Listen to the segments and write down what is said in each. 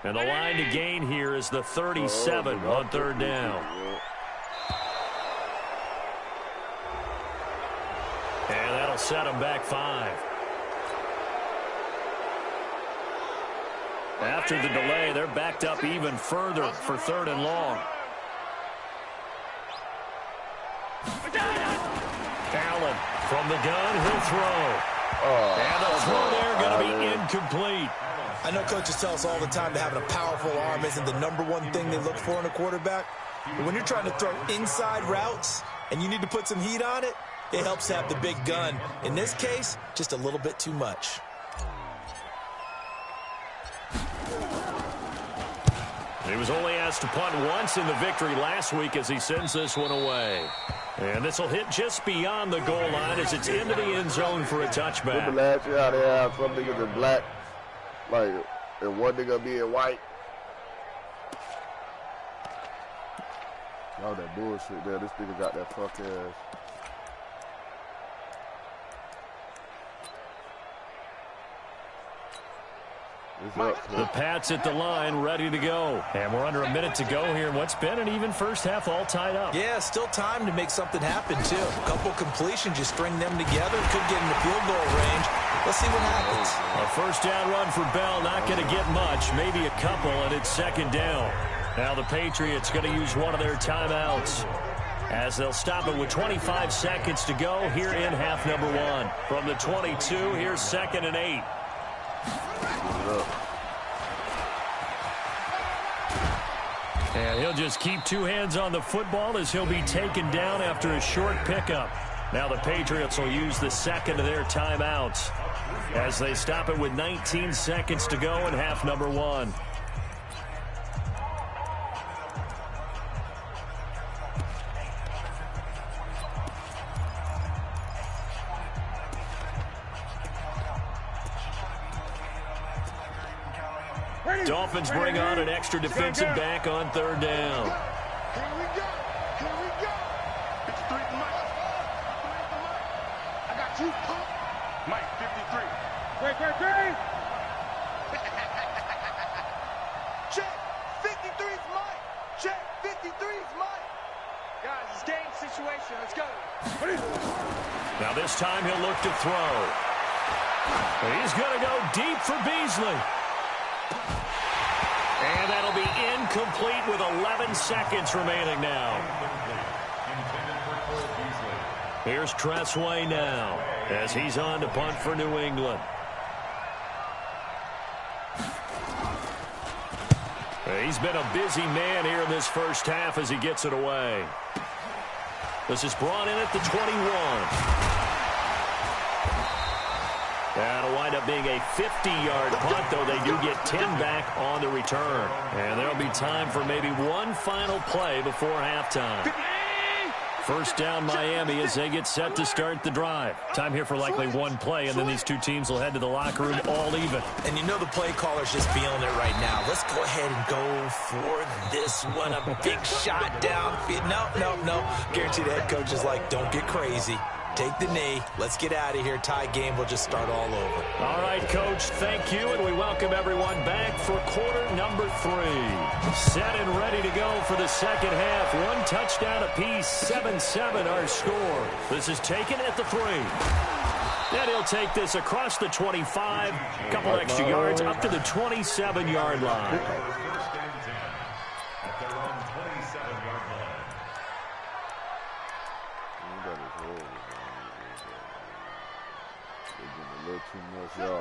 And the line to gain here is the 37 on third down. And that'll set him back 5. After the delay, they're backed up even further for 3rd and long. Allen from the gun, he'll throw. And the throw there going to be incomplete. I know coaches tell us all the time that having a powerful arm isn't the #1 thing they look for in a quarterback. But when you're trying to throw inside routes and you need to put some heat on it, it helps to have the big gun. In this case, just a little bit too much. He was only asked to punt once in the victory last week as he sends this one away. And this will hit just beyond the goal line as it's into the end zone for a touchback. Last year, they have some niggas in black, like, and one nigga being white. All that bullshit there. This nigga got that fuck ass. The Pats at the line, ready to go. And we're under a minute to go here. What's been an even first half, all tied up. Yeah, still time to make something happen, too. A couple completions, you string them together. Could get into field goal range. Let's see what happens. A first down run for Bell, not going to get much. Maybe a couple, and it's 2nd down. Now the Patriots going to use one of their timeouts as they'll stop it with 25 seconds to go here in half number 1. From the 22, here's 2nd and 8. And he'll just keep 2 hands on the football as he'll be taken down after a short pickup. Now the Patriots will use the 2nd of their timeouts as they stop it with 19 seconds to go in half number 1. Dolphins bring on an extra defensive back on 3rd down. Here we go. Here we go. It's 3 Mike. I got you. Mike, 53. Great. Check. 53's Mike. Check. 53's Mike. Guys, it's game situation. Let's go. Now this time he'll look to throw. He's going to go deep for Beasley. And that'll be incomplete with 11 seconds remaining now. Here's Tressway now as he's on to punt for New England. He's been a busy man here in this first half as he gets it away. This is brought in at the 21. That'll wind up being a 50-yard punt, though they do get 10 back on the return. And there'll be time for maybe one final play before halftime. First down Miami as they get set to start the drive. Time here for likely one play, and then these two teams will head to the locker room all even. And you know the play caller's just feeling it right now. Let's go ahead and go for this one. A big shot down. No. Guaranteed the head coach is like, don't get crazy. Take the knee. Let's get out of here. Tie game will just start all over. All right, Coach, thank you, and we welcome everyone back for quarter number 3. Set and ready to go for the second half. 1 touchdown apiece, 7-7 our score. This is taken at the 3. And he'll take this across the 25, a couple extra yards up to the 27-yard line.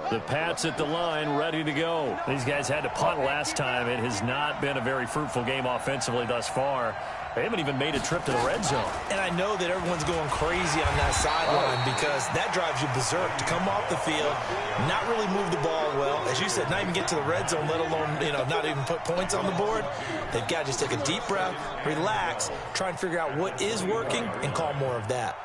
The Pats at the line, ready to go. These guys had to punt last time. It has not been a very fruitful game offensively thus far. They haven't even made a trip to the red zone. And I know that everyone's going crazy on that sideline because that drives you berserk to come off the field, not really move the ball well. As you said, not even get to the red zone, let alone, not even put points on the board. They've got to just take a deep breath, relax, try and figure out what is working and call more of that.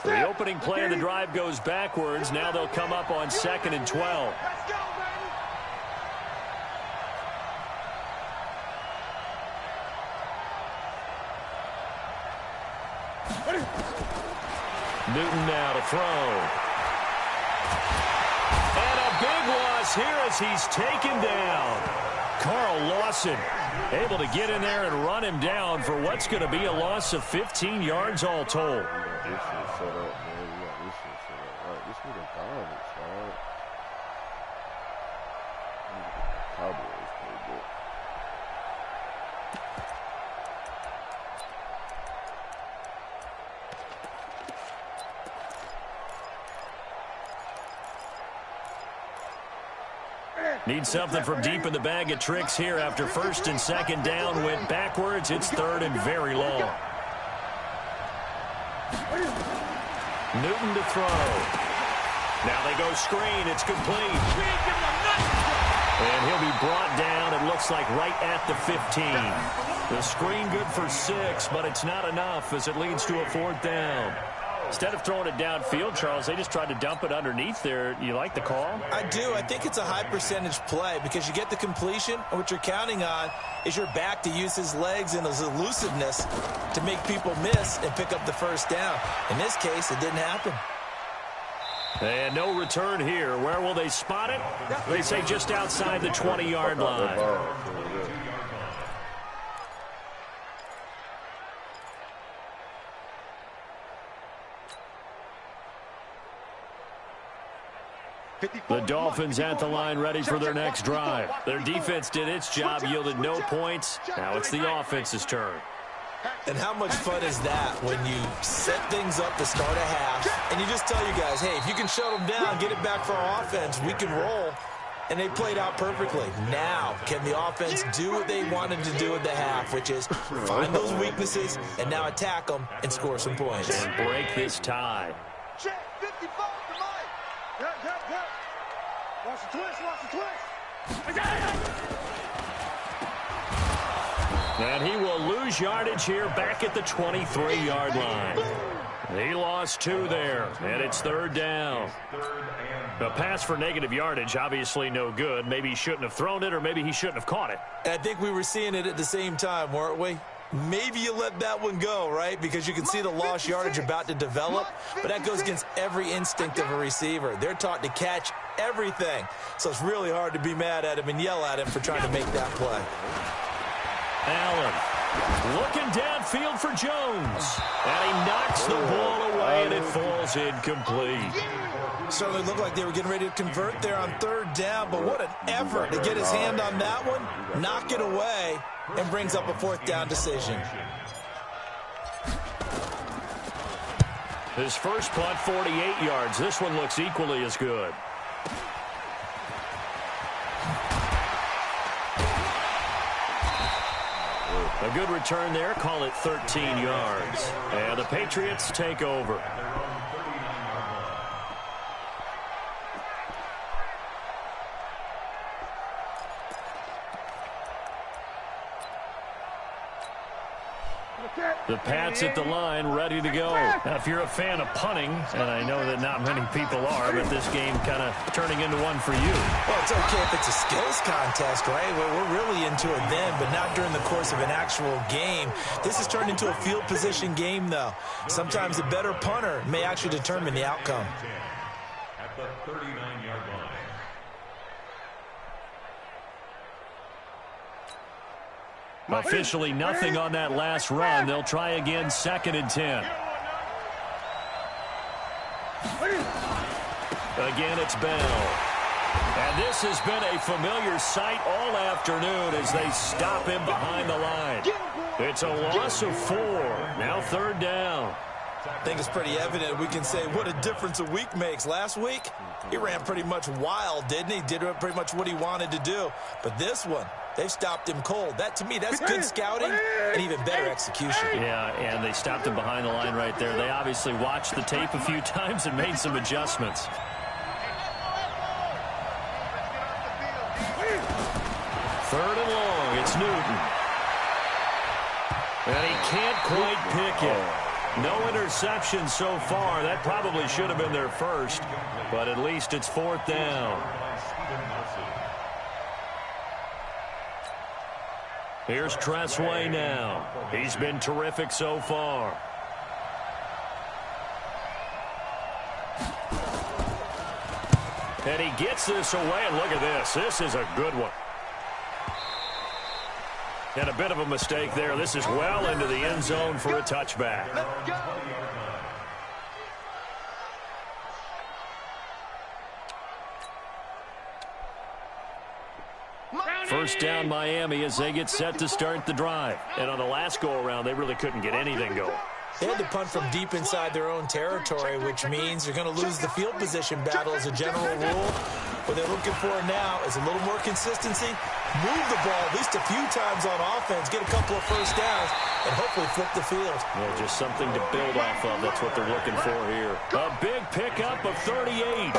The opening play of the drive goes backwards. Now they'll come up on 2nd and 12. Newton now to throw. And a big loss here as he's taken down. Carl Lawson able to get in there and run him down for what's going to be a loss of 15 yards all told. This shit set up, man. You got this shit set up. Right, this nigga garbage, dog. Cowboys play good. Need something from deep in the bag of tricks here after first and second down went backwards. It's third and very long. Newton to throw. Now they go screen. It's complete. And he'll be brought down, it looks like, right at the 15. The screen good for 6, but it's not enough as it leads to a 4th down. Instead of throwing it downfield, Charles, they just tried to dump it underneath there. You like the call? I do. I think it's a high-percentage play because you get the completion, and what you're counting on is your back to use his legs and his elusiveness to make people miss and pick up the first down. In this case, it didn't happen. And no return here. Where will they spot it? They say just outside the 20-yard line. The Dolphins at the line ready for their next drive. Their defense did its job, yielded no points. Now it's the offense's turn. And how much fun is that when you set things up to start a half and you just tell you guys, hey, if you can shut them down, get it back for our offense, we can roll. And they played out perfectly. Now, can the offense do what they wanted to do at the half, which is find those weaknesses and now attack them and score some points. And break this tie. Check 55 to Mike. Cut. Watch the twist. And he will lose yardage here back at the 23-yard line. He lost 2 there, and it's 3rd down. The pass for negative yardage, obviously no good. Maybe he shouldn't have thrown it, or maybe he shouldn't have caught it. I think we were seeing it at the same time, weren't we? Maybe you let that one go, right? Because you can see the lost yardage about to develop, but that goes against every instinct of a receiver. They're taught to catch everything, so it's really hard to be mad at him and yell at him for trying to make that play. Allen looking downfield for Jones. And he knocks the ball away, and it falls incomplete. Certainly looked like they were getting ready to convert there on 3rd down, but what an effort to get his hand on that one, knock it away, and brings up a 4th down decision. His first punt, 48 yards. This one looks equally as good. A good return there. Call it 13 yards. And the Patriots take over. The Pats at the line, ready to go. Now, if you're a fan of punting, and I know that not many people are, but this game kind of turning into one for you. Well, it's okay if it's a skills contest, right? We're really into it then, but not during the course of an actual game. This has turned into a field position game, though. Sometimes a better punter may actually determine the outcome. At the 39-yard line. Officially nothing on that last run. They'll try again, 2nd and 10. Again, it's Bell. And this has been a familiar sight all afternoon as they stop him behind the line. It's a loss of 4. Now 3rd down. I think it's pretty evident. We can say what a difference a week makes. Last week, he ran pretty much wild, didn't he? Did pretty much what he wanted to do. But this one, they've stopped him cold. That, to me, that's good scouting and even better execution. Yeah, and they stopped him behind the line right there. They obviously watched the tape a few times and made some adjustments. 3rd and long. It's Newton. And he can't quite pick it. No interception so far. That probably should have been their first, but at least it's 4th down. Here's Tressway now. He's been terrific so And he gets this away, and look at this. This is a good one. And a bit of a mistake there. This is well into the end zone for a touchback. First down Miami as they get set to start the drive. And on the last go-around, they really couldn't get anything going. They had to punt from deep inside their own territory, which means they're going to lose the field position battle as a general rule. What they're looking for now is a little more consistency, move the ball at least a few times on offense, get a couple of first downs, and hopefully flip the field. Yeah, just something to build off of. That's what they're looking for here. A big pickup of 38.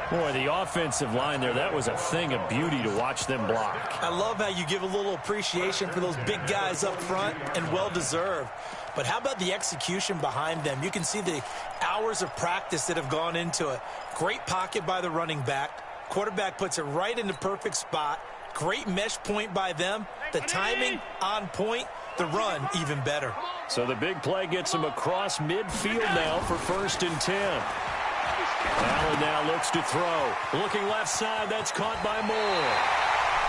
Boy, the offensive line there, that was a thing of beauty to watch them block. I love how you give a little appreciation for those big guys up front, and well-deserved. But how about the execution behind them? You can see the hours of practice that have gone into it. Great pocket by the running back. Quarterback puts it right in the perfect spot. Great mesh point by them. The timing on point. The run even better. So the big play gets him across midfield now for 1st and 10. Allen now looks to throw. Looking left side, that's caught by Moore.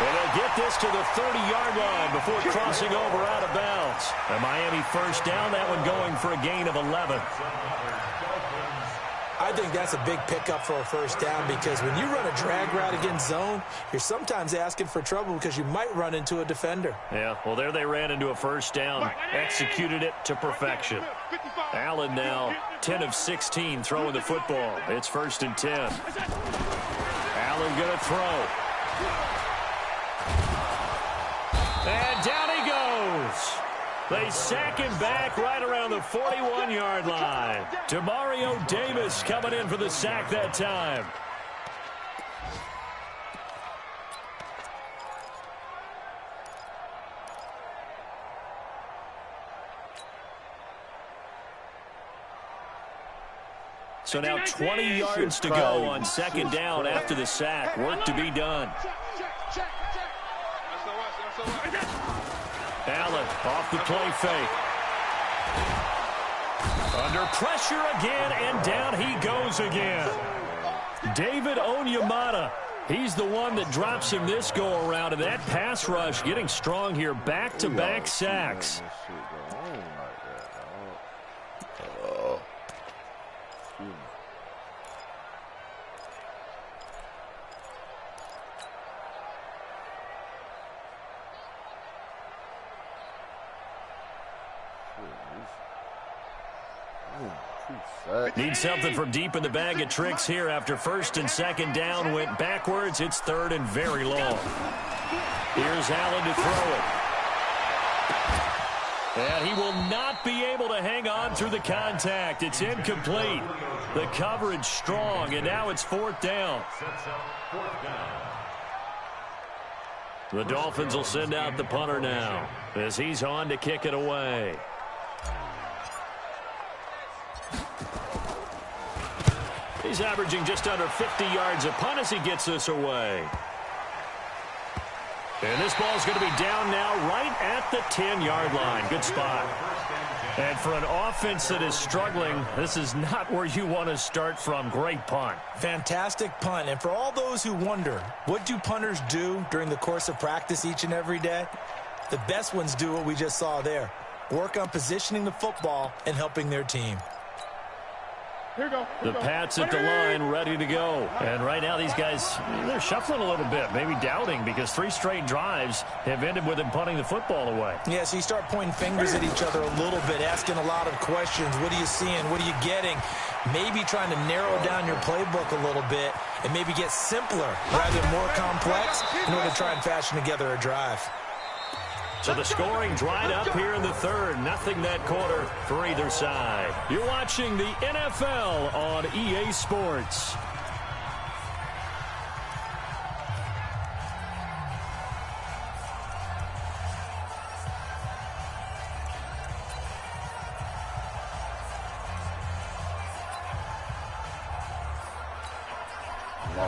And they'll get this to the 30-yard line before crossing over out of bounds. A Miami first down, that one going for a gain of 11. I think that's a big pickup for a first down because when you run a drag route against zone, you're sometimes asking for trouble because you might run into a defender. Yeah, well, there they ran into a first down, executed it to perfection. Allen now 10 of 16 throwing the football. It's 1st and 10. Allen going to throw. And down he goes. They sack him back right around the 41-yard line. Demario Davis coming in for the sack that time. So now 20 yards to go on 2nd down after the sack. Work to be done. Allen off the play fake. Under pressure again, and down he goes again. David Onyemata, he's the one that drops him this go-around, and that pass rush getting strong here. Back-to-back sacks. Need something from deep in the bag of tricks here after 1st and 2nd down. Went backwards. It's 3rd and very long. Here's Allen to throw it. And he will not be able to hang on through the contact. It's incomplete. The coverage strong, and now it's 4th down. The Dolphins will send out the punter now as he's on to kick it away. He's averaging just under 50 yards a punt as he gets this away. And this ball's going to be down now right at the 10-yard line. Good spot. And for an offense that is struggling, this is not where you want to start from. Great punt. Fantastic punt. And for all those who wonder, what do punters do during the course of practice each and every day? The best ones do what we just saw there. Work on positioning the football and helping their team. The Pats at the line, ready to go. And right now these guys, they're shuffling a little bit, maybe doubting, because 3 straight drives have ended with them punting the football away. Yeah, so you start pointing fingers at each other a little bit, asking a lot of questions. What are you seeing? What are you getting? Maybe trying to narrow down your playbook a little bit and maybe get simpler rather than more complex in order to try and fashion together a drive. So the scoring dried up here in the 3rd. Nothing that quarter for either side. You're watching the NFL on EA Sports.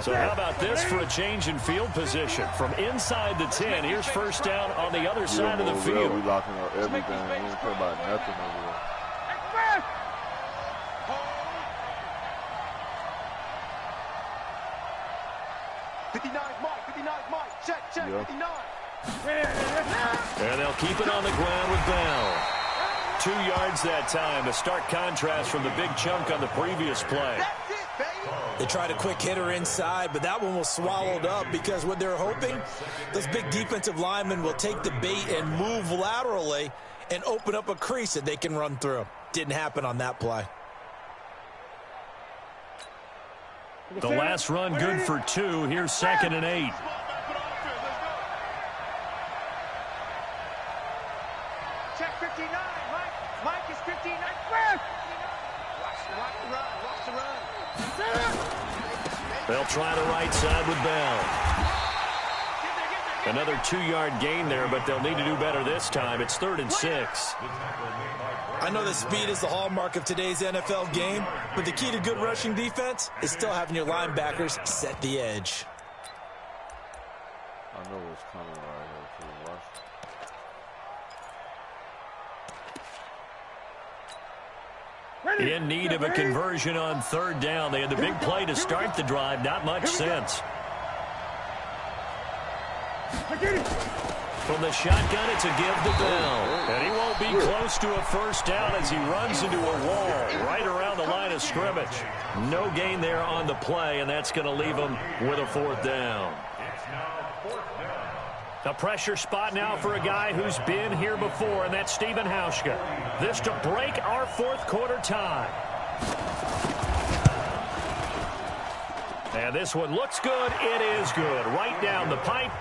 So how about this for a change in field position? From inside the 10, here's 1st down on the other side of the field. We locking up everything. We don't care about nothing over there. Check 59. And they'll keep it on the ground with Bell. 2 yards that time, a stark contrast from the big chunk on the previous play. That's it, baby. They tried a quick hitter inside, but that one was swallowed up because what they're hoping, those big defensive linemen will take the bait and move laterally and open up a crease that they can run through. Didn't happen on that play. The last run good for 2. Here's 2nd and 8. Check 59, Mike. Mike is 59. Watch the run. They'll try the right side with Bell. Another 2-yard gain there, but they'll need to do better this time. It's 3rd and 6. I know that speed is the hallmark of today's NFL game, but the key to good rushing defense is still having your linebackers set the edge. I know it's coming right here too. Watch. In need of a conversion on 3rd down. They had the big play to start the drive. Not much sense. From the shotgun, it's a give to Bell. And he won't be close to a 1st down as he runs into a wall right around the line of scrimmage. No gain there on the play, and that's going to leave him with a 4th down. A pressure spot now for a guy who's been here before, and that's Stephen Hauschka. This to break our 4th quarter tie. And this one looks good. It is good. Right down the pipe.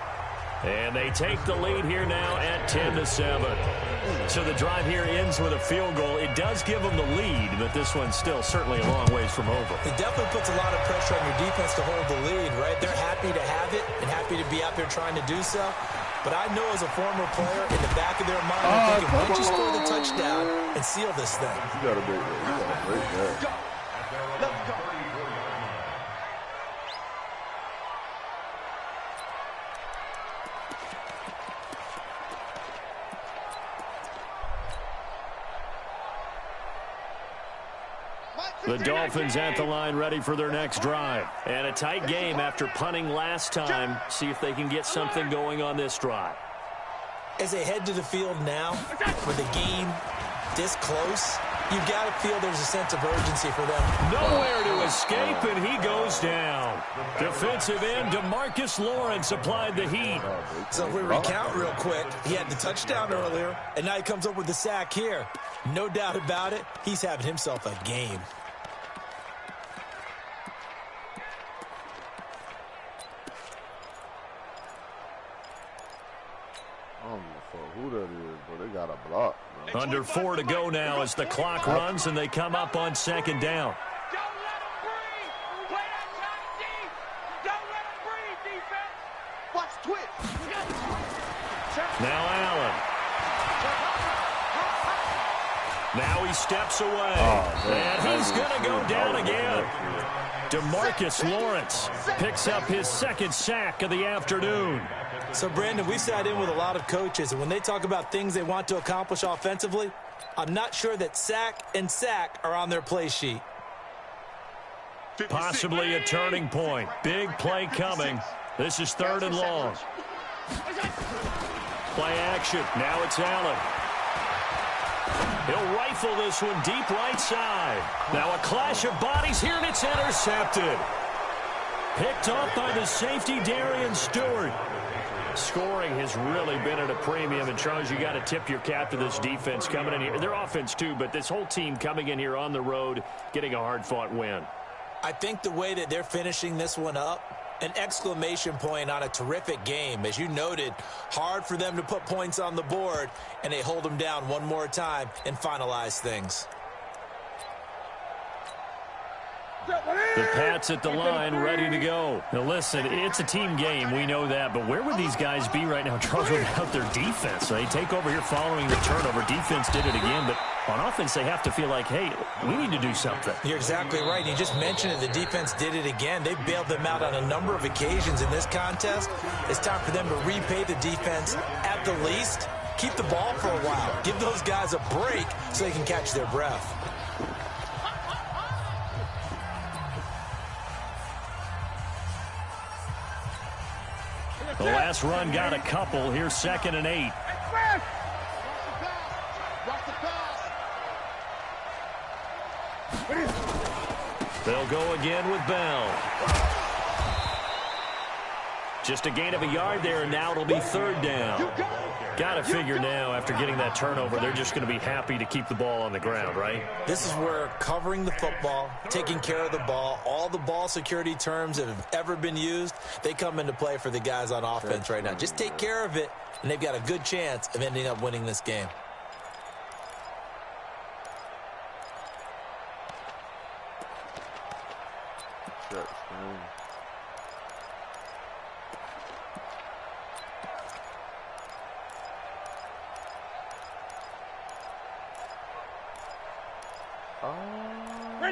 And they take the lead here now at 10-7. So the drive here ends with a field goal. It does give them the lead, but this one's still certainly a long ways from over. It definitely puts a lot of pressure on your defense to hold the lead, right? They're happy to have it and happy to be out there trying to do so. But I know as a former player, in the back of their mind, they're thinking, why don't you score the touchdown and seal this thing? You got to break that. You got to break that. Let's go. The Dolphins at the line ready for their next drive. And a tight game after punting last time. See if they can get something going on this drive. As they head to the field now, with the game this close, you've got to feel there's a sense of urgency for them. Nowhere to escape, and he goes down. Defensive end DeMarcus Lawrence applied the heat. So if we recount real quick, he had the touchdown earlier, and now he comes up with the sack here. No doubt about it, he's having himself a game. Who that is, but they got a block, bro. Under 4 to go now as the clock runs and they come up on 2nd down. Don't let him breathe. Play that tight deep. Don't let him breathe, defense. Watch twitch. Now Allen. Now he steps away. And he's going to go down again. DeMarcus Lawrence picks up his 2nd sack of the afternoon. So, Brandon, we sat in with a lot of coaches, and when they talk about things they want to accomplish offensively, I'm not sure that sack and sack are on their play sheet. Possibly a turning point. Big play coming. This is 3rd and long. Play action. Now it's Allen. He'll rifle this one deep right side. Now a clash of bodies here, and it's intercepted. Picked off by the safety, Darian Stewart. Scoring has really been at a premium, and Charles, you got to tip your cap to this defense coming in here. Their offense too, but this whole team coming in here on the road, getting a hard-fought win. I think the way that they're finishing this one up, an exclamation point on a terrific game. As you noted, hard for them to put points on the board, and they hold them down one more time and finalize things. The Pats at the line, ready to go. Now, listen, it's a team game. We know that. But where would these guys be right now, Charles, without their defense? They take over here following the turnover. Defense did it again. But on offense, they have to feel like, hey, we need to do something. You're exactly right. You just mentioned it. The defense did it again. They bailed them out on a number of occasions in this contest. It's time for them to repay the defense at the least. Keep the ball for a while. Give those guys a break so they can catch their breath. The last run got a couple. Here's 2nd and 8. They'll go again with Bell. Just a gain of a yard there, and now it'll be 3rd down. Got to figure now, after getting that turnover, they're just going to be happy to keep the ball on the ground, right? This is where covering the football, taking care of the ball, all the ball security terms that have ever been used, they come into play for the guys on offense right now. Just take care of it, and they've got a good chance of ending up winning this game.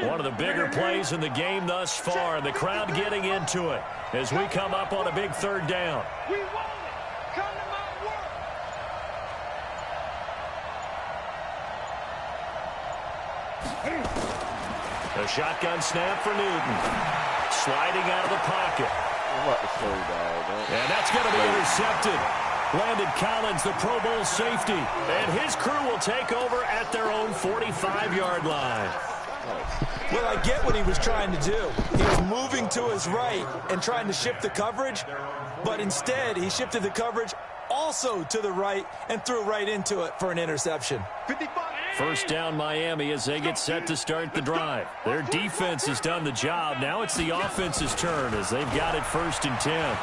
One of the bigger plays in the game thus far. The crowd getting into it as we come up on a big 3rd down. We want it. Come to my work. The shotgun snap for Newton. Sliding out of the pocket. And that's going to be intercepted. Landon Collins, the Pro Bowl safety. And his crew will take over at their own 45-yard line. Well, I get what he was trying to do. He was moving to his right and trying to shift the coverage, but instead he shifted the coverage also to the right and threw right into it for an interception. 1st down Miami as they get set to start the drive. Their defense has done the job. Now it's the offense's turn as they've got it 1st and 10.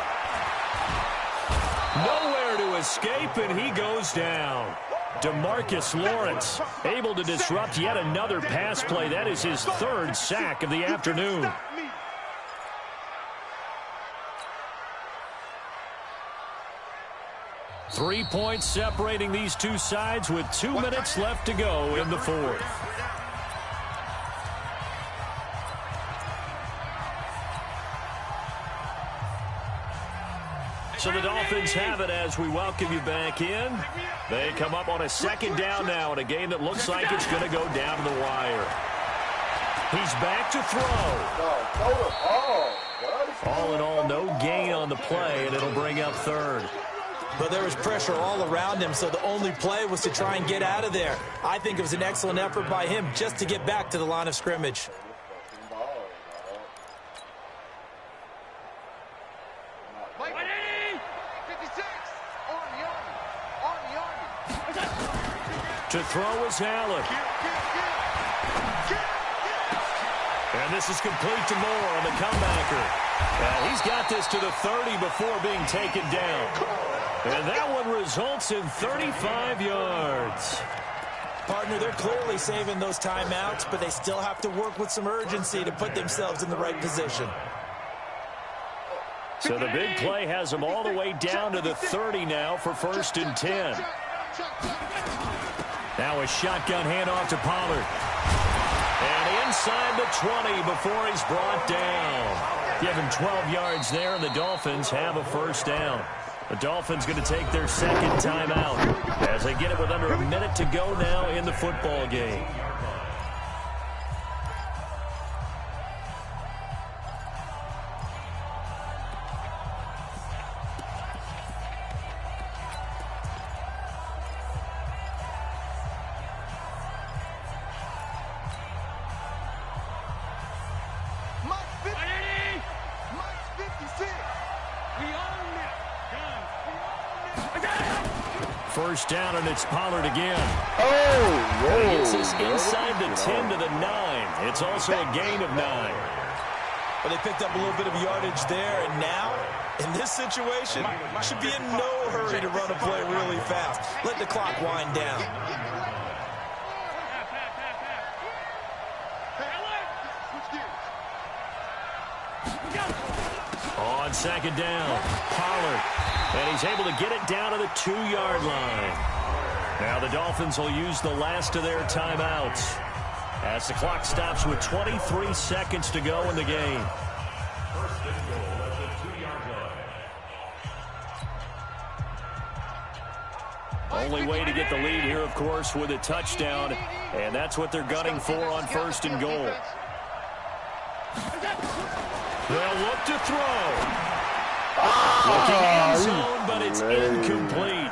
Nowhere to escape, and he goes down. DeMarcus Lawrence able to disrupt yet another pass play. That is his 3rd sack of the afternoon. Three points separating these two sides with 2 minutes left to go in the 4th. So the Dolphins have it as we welcome you back in. They come up on a 2nd down now in a game that looks like it's going to go down to the wire. He's back to throw. All in all, no gain on the play, and it'll bring up 3rd. But there was pressure all around him, so the only play was to try and get out of there. I think it was an excellent effort by him just to get back to the line of scrimmage. To throw is Allen. And this is complete to Moore on the comebacker. And he's got this to the 30 before being taken down. And that one results in 35 yards. Partner, they're clearly saving those timeouts, but they still have to work with some urgency to put themselves in the right position. So the big play has them all the way down to the 30 now for 1st and 10. Now a shotgun handoff to Pollard. And inside the 20 before he's brought down. Give him 12 yards there, and the Dolphins have a 1st down. The Dolphins going to take their 2nd timeout as they get it with under a minute to go now in the football game. First down, and it's Pollard again. Oh, It's this inside the 10 to the 9. It's also a gain of 9. Well, they picked up a little bit of yardage there, and now, in this situation, should be in no hurry to run a play really fast. Let the clock wind down. On 2nd down, Pollard. And he's able to get it down to the 2-yard line. Now the Dolphins will use the last of their timeouts as the clock stops with 23 seconds to go in the game. First and goal at the 2-yard line. Only way to get the lead here, of course, with a touchdown. And that's what they're gunning for on 1st and goal. They'll look to throw. Looking end zone, but it's incomplete.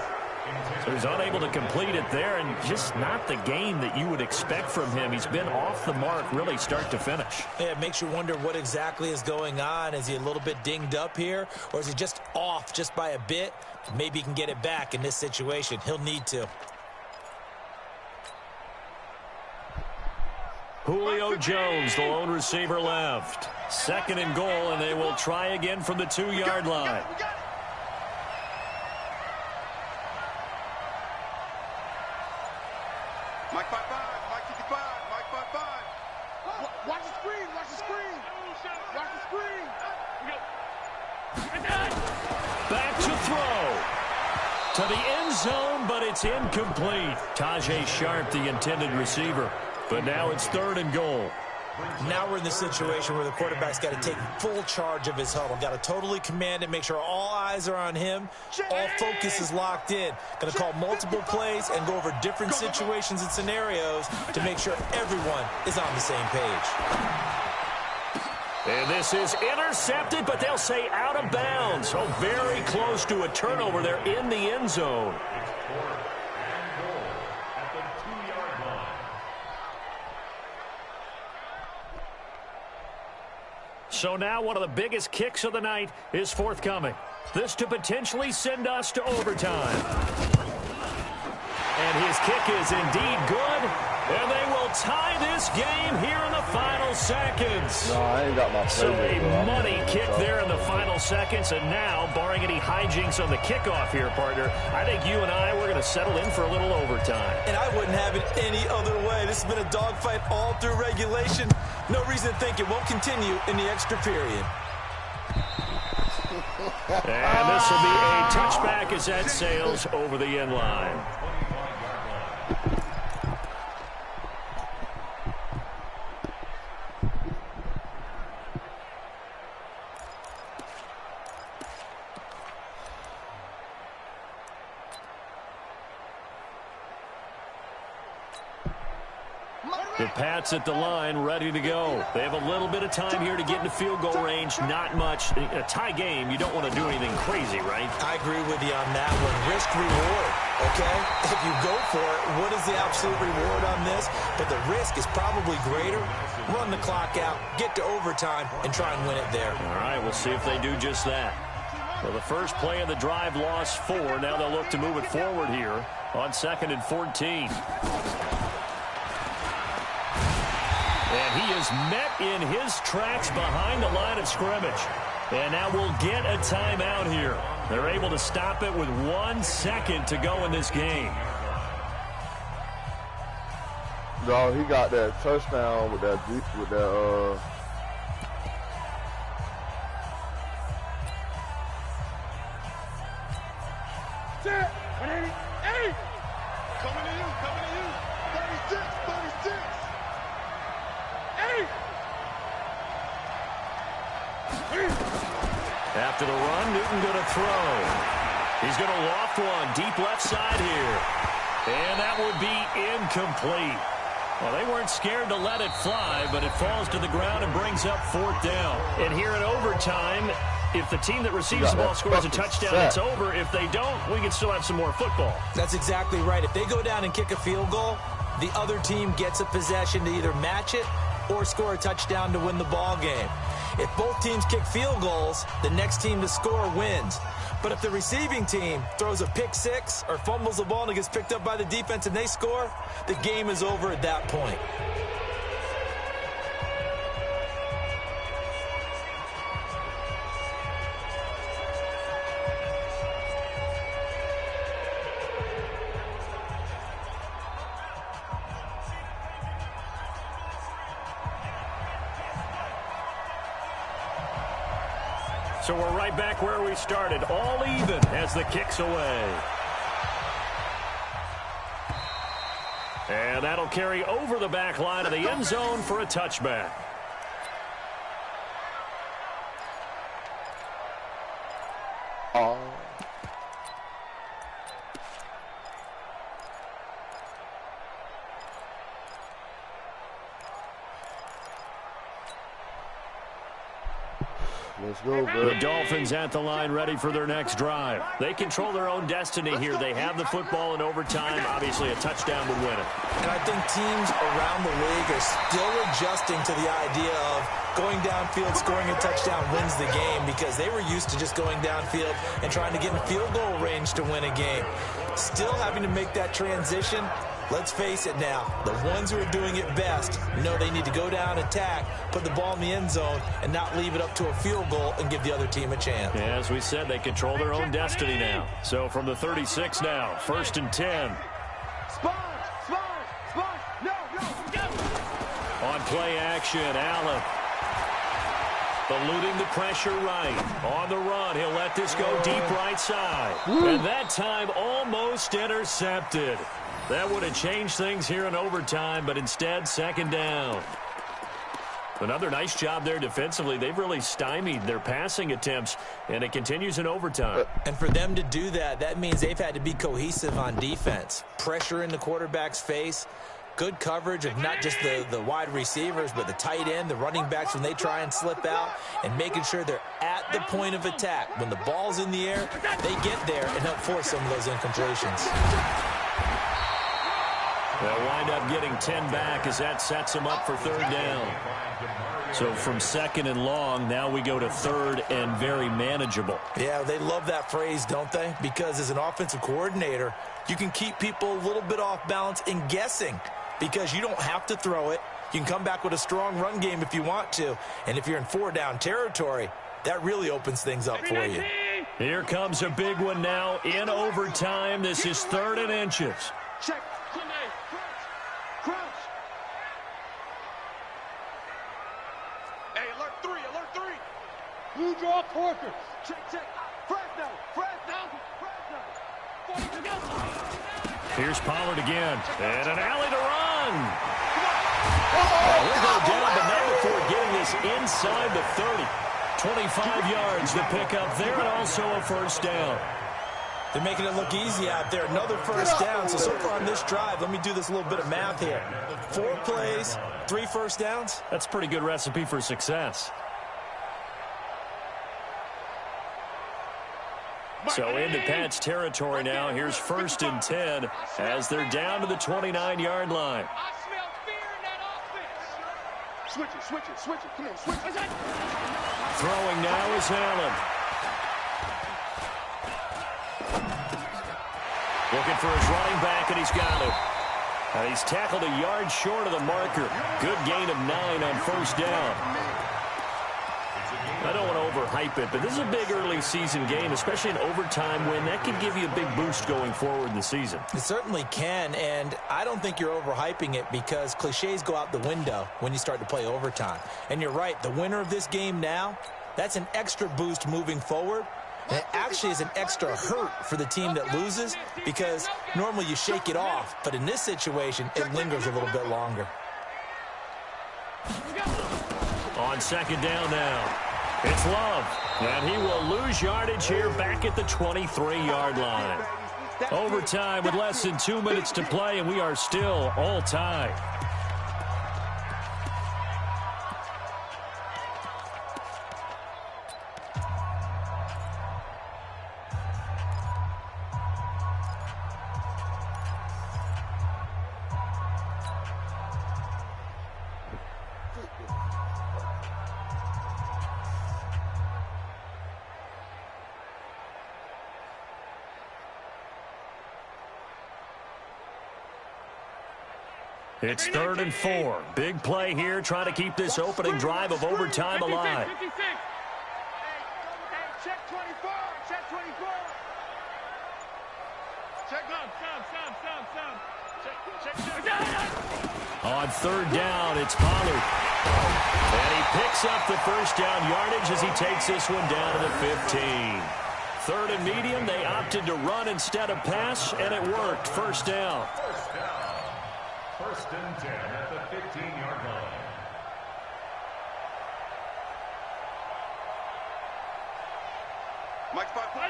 So he's unable to complete it there, and just not the game that you would expect from him. He's been off the mark really start to finish. Yeah, it makes you wonder what exactly is going on. Is he a little bit dinged up here, or is he just off just by a bit? Maybe he can get it back in this situation. He'll need to. Julio Jones, the lone receiver left. 2nd and goal, and they will try again from the 2-yard line. Mike 5-5, Mike 55, Mike 5-5. Watch the screen, watch the screen. Watch the screen. Back to throw. To the end zone, but it's incomplete. Tajay Sharp, the intended receiver. But now it's 3rd and goal. Now we're in the situation where the quarterback's got to take full charge of his huddle. Got to totally command it, make sure all eyes are on him. All focus is locked in. Going to call multiple plays and go over different situations and scenarios to make sure everyone is on the same page. And this is intercepted, but they'll say out of bounds. So very close to a turnover there in the end zone. So now one of the biggest kicks of the night is forthcoming. This to potentially send us to overtime. And his kick is indeed good. And they will tie this game here in the final seconds. No, I ain't got my So favorite, a money kick there in the final seconds. And now, barring any hijinks on the kickoff here, partner, I think you and I, we're going to settle in for a little overtime. And I wouldn't have it any other way. This has been a dogfight all through regulation. No reason to think it won't continue in the extra period. And this will be a touchback as that sails over the end line. The Pats at the line, ready to go. They have a little bit of time here to get into field goal range. Not much. A tie game, you don't want to do anything crazy, right? I agree with you on that one. Risk reward, okay? If you go for it, what is the absolute reward on this? But the risk is probably greater. Run the clock out, get to overtime, and try and win it there. All right, we'll see if they do just that. Well, the first play of the drive lost 4. Now they'll look to move it forward here on 2nd and 14. And he is met in his tracks behind the line of scrimmage. And now we'll get a timeout here. They're able to stop it with 1 second to go in this game. No, he got that touchdown with that Set. 188. Coming to you. 36. 36. 8. After the run, Newton going to throw. He's going to loft one deep left side here. And that would be incomplete. Well, they weren't scared to let it fly, but it falls to the ground and brings up 4th down. And here in overtime, if the team that receives the ball scores a touchdown, it's over. If they don't, we can still have some more football. That's exactly right. If they go down and kick a field goal, the other team gets a possession to either match it or score a touchdown to win the ball game. If both teams kick field goals, the next team to score wins. But if the receiving team throws a pick six or fumbles the ball and it gets picked up by the defense and they score, the game is over at that point. So we're right back where we started, all even as the kick's away. And that'll carry over the back line of the end zone for a touchback. Oh. Let's go, bro. The Dolphins at the line ready for their next drive. They control their own destiny here. They have the football in overtime. Obviously, a touchdown would win it. And I think teams around the league are still adjusting to the idea of going downfield, scoring a touchdown wins the game, because they were used to just going downfield and trying to get in field goal range to win a game. Still having to make that transition. Let's face it now, the ones who are doing it best know they need to go down, attack, put the ball in the end zone, and not leave it up to a field goal and give the other team a chance. Yeah, as we said, they control their own destiny now. So from the 36 now, 1st and 10. On play action, Allen. Eluding the pressure right. On the run, he'll let this go deep right side. And that time almost intercepted. That would have changed things here in overtime, but instead, 2nd down. Another nice job there defensively. They've really stymied their passing attempts, and it continues in overtime. And for them to do that, that means they've had to be cohesive on defense. Pressure in the quarterback's face. Good coverage of not just the wide receivers, but the tight end, the running backs when they try and slip out, and making sure they're at the point of attack. When the ball's in the air, they get there and help force some of those incompletions. They'll wind up getting 10 back as that sets them up for 3rd down. So from 2nd and long, now we go to 3rd and very manageable. Yeah, they love that phrase, don't they? Because as an offensive coordinator, you can keep people a little bit off balance and guessing, because you don't have to throw it. You can come back with a strong run game if you want to. And if you're in 4-down territory, that really opens things up for you. Here comes a big one now in overtime. This is 3rd and inches. Check. Crouch. Hey, alert 3. Blue draw Porker. Check. Fresno. Here's Pollard again. And an alley to run. He'll go down, but not before getting this inside the 30. 25 yards to pick up there, and also a 1st down. They're making it look easy out there. Another 1st down. So far on this drive, let me do this little bit of math here. 4 plays, 3 1st downs. That's a pretty good recipe for success. So into Pat's territory now. Here's 1st and 10 as they're down to the 29-yard line. I smell fear in that offense. Switch it. Come on, switch it. Throwing now is Allen. Looking for his running back, and he's got it. And he's tackled a yard short of the marker. Good gain of 9 on 1st down. I don't want to overhype it, but this is a big early season game, especially an overtime win. That could give you a big boost going forward in the season. It certainly can, and I don't think you're overhyping it, because cliches go out the window when you start to play overtime. And you're right, the winner of this game now, that's an extra boost moving forward. And it actually is an extra hurt for the team that loses, because normally you shake it off, but in this situation, it lingers a little bit longer. On 2nd down now, it's Love, and he will lose yardage here back at the 23-yard line. Overtime with less than 2 minutes to play, and we are still all tied. It's 3rd and 4. Big play here, trying to keep this opening drive of overtime alive. 56. Hey, check 24. Check 24. Check On 3rd down, it's Pollard. And he picks up the 1st down yardage as he takes this one down to the 15. 3rd and medium, they opted to run instead of pass, and it worked. 1st down. 1st and 10 at the 15-yard line. Mike spot 4.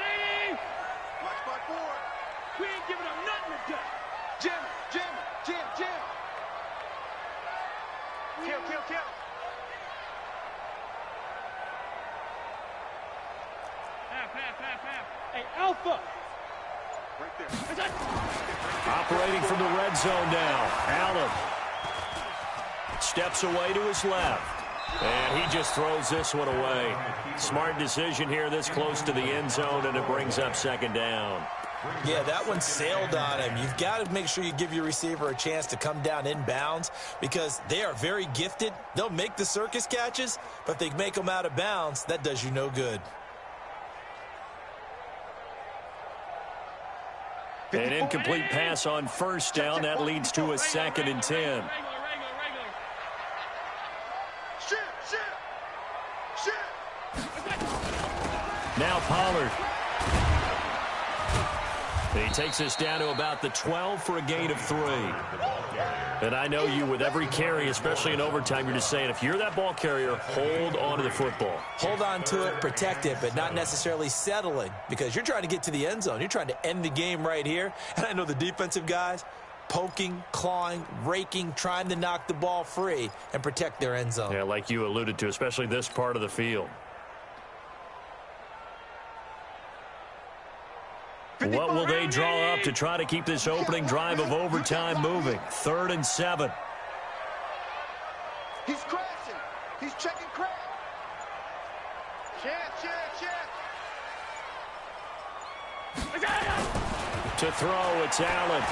Mike spot 4. We ain't giving up nothing to do. Jim. Kill. Hey, Alpha. Operating from the red zone now. Allen steps away to his left. And he just throws this one away. Smart decision here this close to the end zone, and it brings up second down. Yeah, that one sailed on him. You've got to make sure you give your receiver a chance to come down inbounds because they are very gifted. They'll make the circus catches, but if they make them out of bounds, that does you no good. An incomplete pass on first down. That leads to a 2nd and 10. Now Pollard. He takes us down to about the 12 for a gain of 3. And I know you with every carry, especially in overtime, you're just saying if you're that ball carrier, hold on to the football. Hold on to it, protect it, but not necessarily settling because you're trying to get to the end zone. You're trying to end the game right here. And I know the defensive guys poking, clawing, raking, trying to knock the ball free and protect their end zone. Yeah, like you alluded to, especially this part of the field. What will they draw up to try to keep this opening drive of overtime moving? 3rd and 7. He's crashing. He's checking crash. To throw, it's Allen.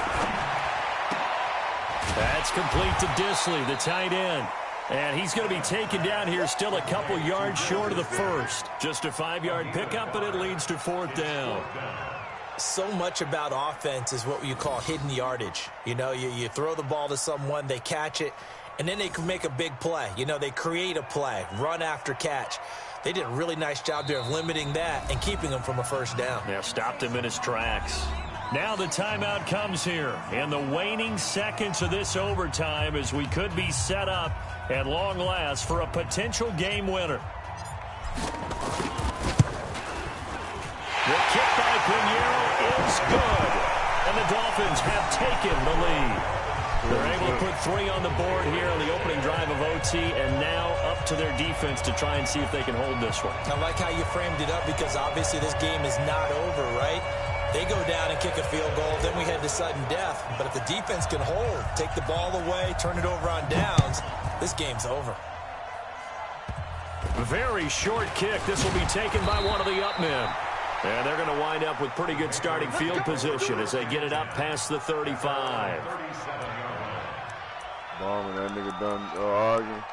That's complete to Disley, the tight end. And he's going to be taken down here still a couple yards short of the first. Just a 5-yard pickup, and it leads to 4th down. So much about offense is what you call hidden yardage. You know, you throw the ball to someone, they catch it, and then they can make a big play. You know, they create a play, run after catch. They did a really nice job there of limiting that and keeping him from a first down. Yeah, stopped him in his tracks. Now the timeout comes here in the waning seconds of this overtime as we could be set up at long last for a potential game winner. The kick by Pinheiro is good, and the Dolphins have taken the lead. They're able to put 3 on the board here on the opening drive of OT, and now up to their defense to try and see if they can hold this one. I like how you framed it up because obviously this game is not over, right? They go down and kick a field goal, then we head to sudden death. But if the defense can hold, take the ball away, turn it over on downs, this game's over. Very short kick. This will be taken by one of the up men. And they're going to wind up with pretty good starting field position as they get it up past the 35. Bomb and that nigga done arguing.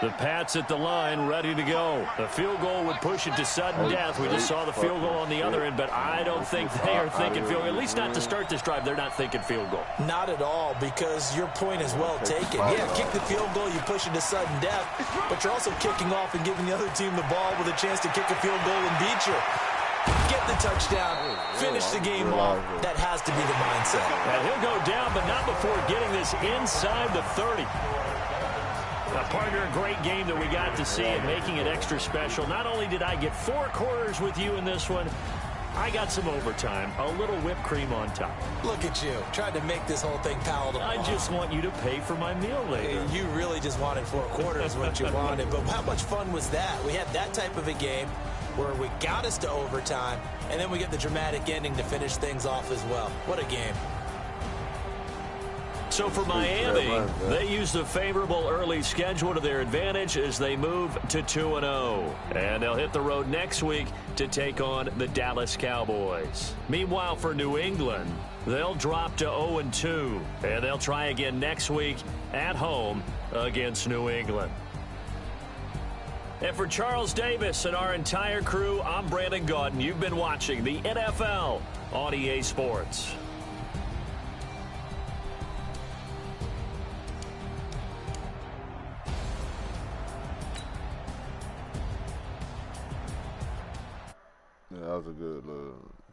The Pats at the line, ready to go. The field goal would push it to sudden death. We just saw the field goal on the other end, but I don't think they are thinking field goal. At least not to start this drive. They're not thinking field goal. Not at all, because your point is well taken. Yeah, kick the field goal, you push it to sudden death, but you're also kicking off and giving the other team the ball with a chance to kick a field goal and beat you. Get the touchdown, finish the game off. That has to be the mindset. And he'll go down, but not before getting this inside the 30. Partner, a great game that we got to see and making it extra special. Not only did I get 4 quarters with you in this one, I got some overtime, a little whipped cream on top. Look at you, trying to make this whole thing palatable. I just want you to pay for my meal later. You really just wanted 4 quarters what you wanted, but how much fun was that? We had that type of a game where we got us to overtime, and then we get the dramatic ending to finish things off as well. What a game. So for Miami, they use the favorable early schedule to their advantage as they move to 2-0. And they'll hit the road next week to take on the Dallas Cowboys. Meanwhile, for New England, they'll drop to 0-2. And they'll try again next week at home against New England. And for Charles Davis and our entire crew, I'm Brandon Gaudin. You've been watching the NFL on EA Sports.